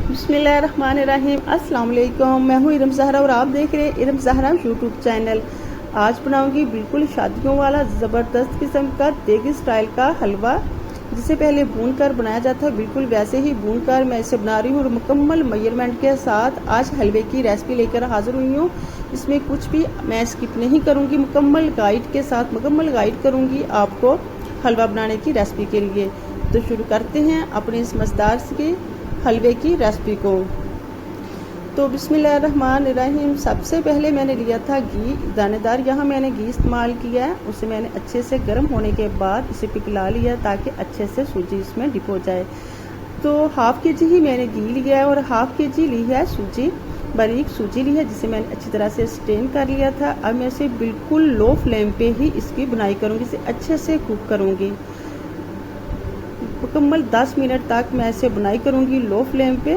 बिस्मिल्लाहिर्रहमानिर्रहीम। अस्सलाम वालेकुम। मैं हूँ इरम ज़हरा और आप देख रहे हैं इरम ज़हरा यूट्यूब चैनल। आज बनाऊंगी बिल्कुल शादियों वाला ज़बरदस्त किस्म का देगी स्टाइल का हलवा, जिसे पहले भून कर बनाया जाता है। बिल्कुल वैसे ही भून कर मैं इसे बना रही हूँ और मुकम्मल मेजरमेंट के साथ आज हलवे की रेसिपी लेकर हाजिर हुई हूँ। इसमें कुछ भी मैं स्किप नहीं करूँगी, मुकम्मल गाइड के साथ मुकम्मल गाइड करूँगी आपको हलवा बनाने की रेसिपी के लिए। तो शुरू करते हैं अपने इस मज़ेदार के हलवे की रेसिपी को। तो बिस्मिल्लाहिर्रहमानिर्रहीम। सबसे पहले मैंने लिया था घी दानेदार, यहाँ मैंने घी इस्तेमाल किया है। उसे मैंने अच्छे से गर्म होने के बाद इसे पिघला लिया ताकि अच्छे से सूजी इसमें डिप हो जाए। तो हाफ़ के जी ही मैंने घी लिया है और हाफ़ के जी ली है सूजी, बारीक सूजी ली है, जिसे मैंने अच्छी तरह से स्टेन कर लिया था। अब मैं इसे बिल्कुल लो फ्लेम पे ही इसकी बुनाई करूँगी, इसे अच्छे से कुक करूँगी। मुकम्मल 10 मिनट तक मैं इसे बुनाई करूँगी लो फ्लेम पे।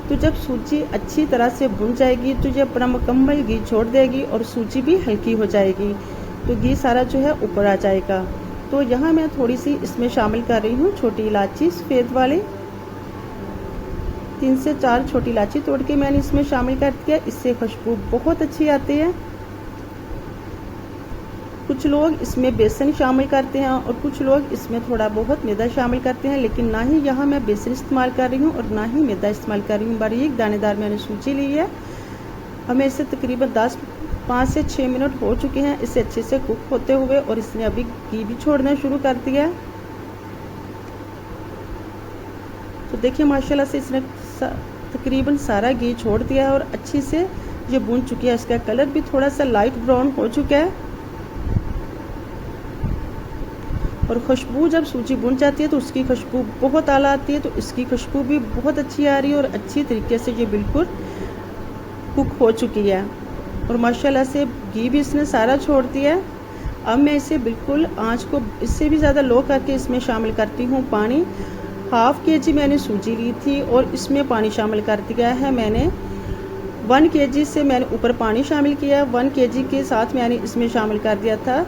तो जब सूजी अच्छी तरह से भुन जाएगी तो ये अपना मुकम्मल घी छोड़ देगी और सूजी भी हल्की हो जाएगी, तो घी सारा जो है ऊपर आ जाएगा। तो यहाँ मैं थोड़ी सी इसमें शामिल कर रही हूँ छोटी इलायची सफ़ेद वाले, 3 से 4 छोटी इलायची तोड़ के मैंने इसमें शामिल कर दिया। इससे खुशबू बहुत अच्छी आती है। कुछ लोग इसमें बेसन शामिल करते हैं और कुछ लोग इसमें थोड़ा बहुत मैदा शामिल करते हैं, लेकिन ना ही यहाँ मैं बेसन इस्तेमाल कर रही हूँ और ना ही मैदा इस्तेमाल कर रही हूँ। बारीक दानेदार मैंने सूजी ली है। हमें इसे तकरीबन 5 से 6 मिनट हो चुके हैं इसे अच्छे से कुक होते हुए, और इसने अभी घी भी छोड़ना शुरू कर दिया। तो देखिए माशाल्लाह से इसने तकरीबन सारा घी छोड़ दिया है और अच्छी से ये भून चुकी है। इसका कलर भी थोड़ा सा लाइट ब्राउन हो चुका है और खुशबू जब सूजी भुन जाती है तो उसकी खुशबू बहुत आला आती है। तो इसकी खुशबू भी बहुत अच्छी आ रही है और अच्छी तरीके से ये बिल्कुल कुक हो चुकी है और माशाल्लाह से घी भी इसने सारा छोड़ दिया है। अब मैं इसे बिल्कुल आंच को इससे भी ज़्यादा लो करके इसमें शामिल करती हूँ पानी। हाफ़ के जी मैंने सूजी ली थी और इसमें पानी शामिल कर दिया है मैंने 1 kg से मैंने ऊपर पानी शामिल किया। 1 kg के साथ मैंने इसमें शामिल कर दिया था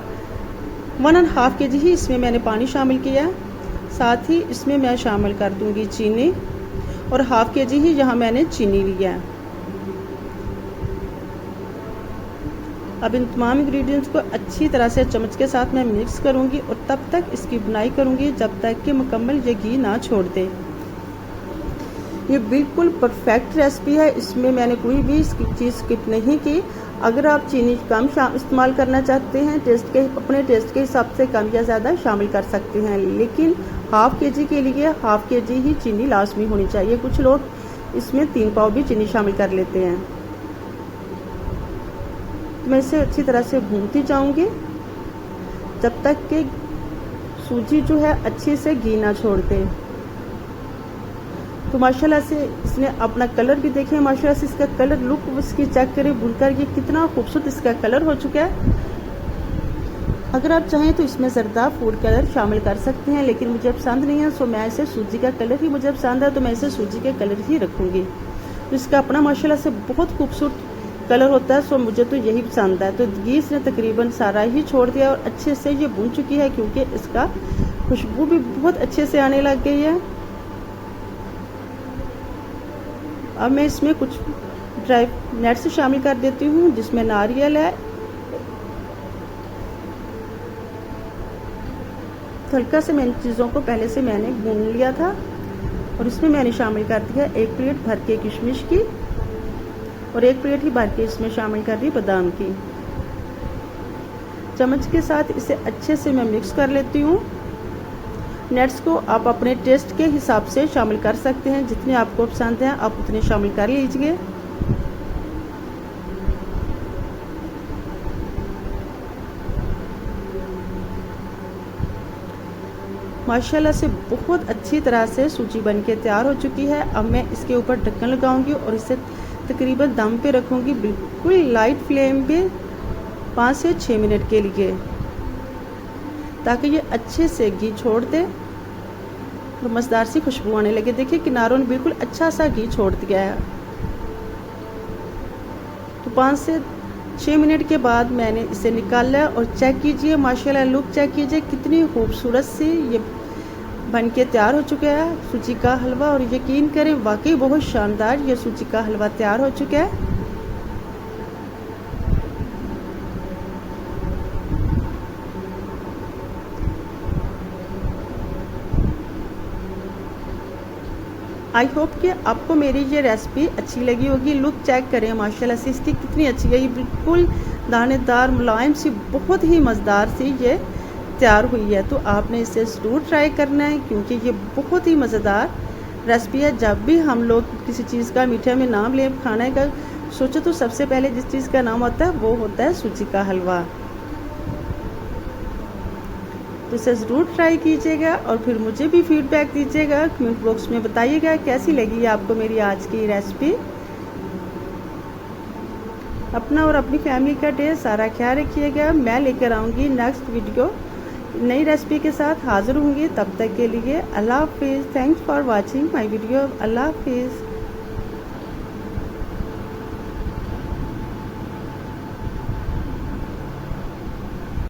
1.5 kg ही इसमें मैंने पानी शामिल किया। साथ ही इसमें मैं शामिल कर दूंगी चीनी और हाफ़ के जी ही यहाँ मैंने चीनी लिया है। अब इन तमाम इंग्रेडिएंट्स को अच्छी तरह से चम्मच के साथ मैं मिक्स करूंगी और तब तक इसकी बुनाई करूंगी जब तक कि मुकम्मल ये घी ना छोड़ दे। ये बिल्कुल परफेक्ट रेसिपी है, इसमें मैंने कोई भी चीज़ स्किप नहीं की। अगर आप चीनी कम इस्तेमाल करना चाहते हैं अपने टेस्ट के हिसाब से कम या ज़्यादा शामिल कर सकते हैं, लेकिन हाफ़ के जी के लिए हाफ़ के जी ही चीनी लाजमी होनी चाहिए। कुछ लोग इसमें 3 पाव भी चीनी शामिल कर लेते हैं। मैं इसे अच्छी तरह से भूनती जाऊंगी जब तक कि सूजी जो है अच्छे से घी ना छोड़ दे। तो माशाल्लाह से इसने अपना कलर भी देखें, माशाल्लाह से इसका कलर लुक इसकी चेक करें भूनकर, ये कितना खूबसूरत इसका कलर हो चुका है। अगर आप चाहें तो इसमें ज़रदा फूड कलर शामिल कर सकते हैं, लेकिन मुझे पसंद नहीं है, सो मैं इसे सूजी का कलर ही मुझे पसंद है, तो मैं इसे सूजी के कलर ही रखूँगी। तो इसका अपना माशाल्लाह से बहुत खूबसूरत कलर होता है, सो मुझे तो यही पसंद है। तो घी इसने तकरीबन सारा ही छोड़ दिया और अच्छे से ये भून चुकी है, क्योंकि इसका खुशबू भी बहुत अच्छे से आने लग गई है। अब मैं इसमें कुछ ड्राई नट्स शामिल कर देती हूँ, जिसमें नारियल है। हल्का से मैंने चीज़ों को पहले से मैंने भून लिया था और इसमें मैंने शामिल कर दिया 1 प्लेट भर के किशमिश की और 1 प्लेट ही भर के इसमें शामिल कर दी बादाम की। चम्मच के साथ इसे अच्छे से मैं मिक्स कर लेती हूँ। नट्स को आप अपने टेस्ट के हिसाब से शामिल कर सकते हैं, जितने आपको पसंद हैं आप उतने शामिल कर लीजिए। माशाल्लाह से बहुत अच्छी तरह से सूजी बनके तैयार हो चुकी है। अब मैं इसके ऊपर ढक्कन लगाऊंगी और इसे तकरीबन दम पे रखूंगी बिल्कुल लाइट फ्लेम पे 5 से 6 मिनट के लिए, ताकि ये अच्छे से घी छोड़ दे और मज़ेदार सी खुशबू आने लगे। देखिए किनारों ने बिल्कुल अच्छा सा घी छोड़ दिया है। तो 5 से 6 मिनट के बाद मैंने इसे निकाला और चेक कीजिए, माशाल्लाह लुक चेक कीजिए कितनी खूबसूरत सी ये बन के तैयार हो चुका है सूजी का हलवा। और यकीन करें वाकई बहुत शानदार ये सूजी का हलवा तैयार हो चुका है। आई होप कि आपको मेरी ये रेसिपी अच्छी लगी होगी। लुक चेक करें माशाल्लाह से इसकी कितनी अच्छी है। ये बिल्कुल दानेदार मुलायम सी बहुत ही मज़ेदार सी ये तैयार हुई है। तो आपने इसे ज़रूर ट्राई करना है क्योंकि ये बहुत ही मज़ेदार रेसिपी है। जब भी हम लोग किसी चीज़ का मीठे में नाम ले खाने का सोचो तो सबसे पहले जिस चीज़ का नाम होता है वो होता है सूजी का हलवा। तो इसे ज़रूर ट्राई कीजिएगा और फिर मुझे भी फीडबैक दीजिएगा, कमेंट बॉक्स में बताइएगा कैसी लगी आपको मेरी आज की रेसिपी। अपना और अपनी फैमिली का ढेर सारा ख्याल रखिएगा। मैं लेकर आऊँगी नेक्स्ट वीडियो नई रेसिपी के साथ हाज़िर होंगी। तब तक के लिए अल्लाह हाफिज़। Thanks for watching my video. अल्लाह हाफिज़।